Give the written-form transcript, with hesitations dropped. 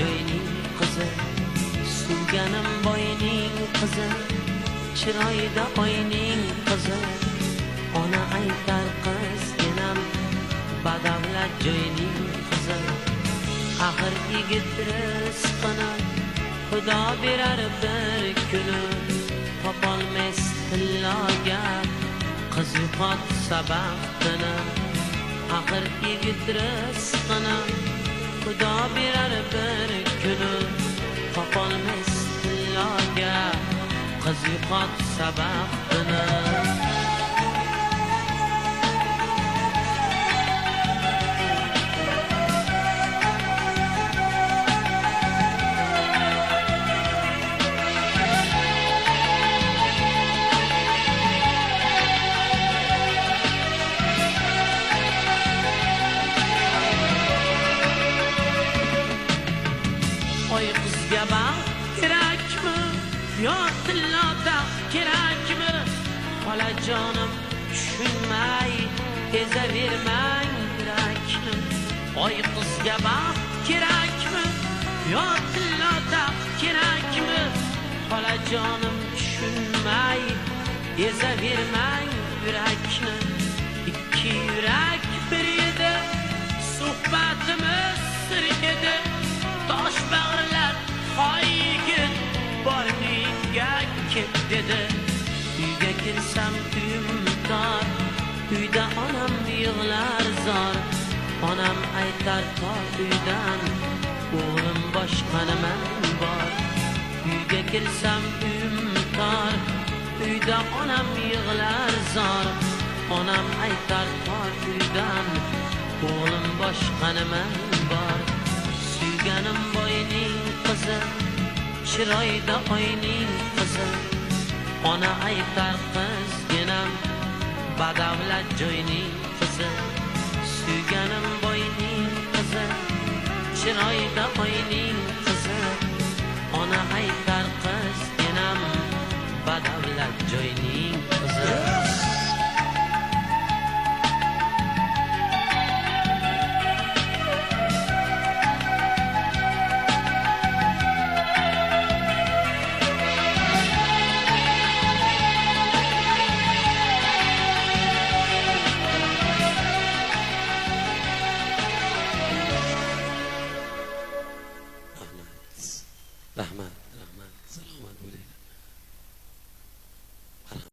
joyning qizi, suyganim boyning qizi, chiroyda oyning qizi. Ona aytar qizginam, badavlat joyning qizi. Axir yigit rizqini Xudo berar bir kuni, topolmas tilloga qiz yo'qotsa baxtini. Axir yigit rizqini Xudo berar bir kuni, topolmas tilloga qiz yo'qotsa baxtini. Oy qizga baxt kerakmi, yo tilla taxt kerakmi? Xolajonim tushunmay ezavermang yurakni. Oy qizga baxt kerakmi, yo tilla taxt kerakmi? Xolajonim tushunmay ezavermang yurakni. Ikki yurak bir edi, suhbatimiz sir edi. Tosh bag'rlar hoy yigit borningga ket dedi. Uyga kirsam uyim tor, uyda onam yig'lar zor. Onam aytar tor uydan, o'g'lim boshqa nima bor. Uyga kirsam uyim tor, uyda onam yig'lar zor. Onam aytar tor uydan, o'g'lim boshqa nima bor. Suyganim boyning qizi, chiroyda oyning qizi. Ona aytar qizginam, badavlat joyning qizi. Suyganim boyning qizi, chiroyda oyning qizi. Ona aytar qizginam, badavlat joyning qizi. Rahmat.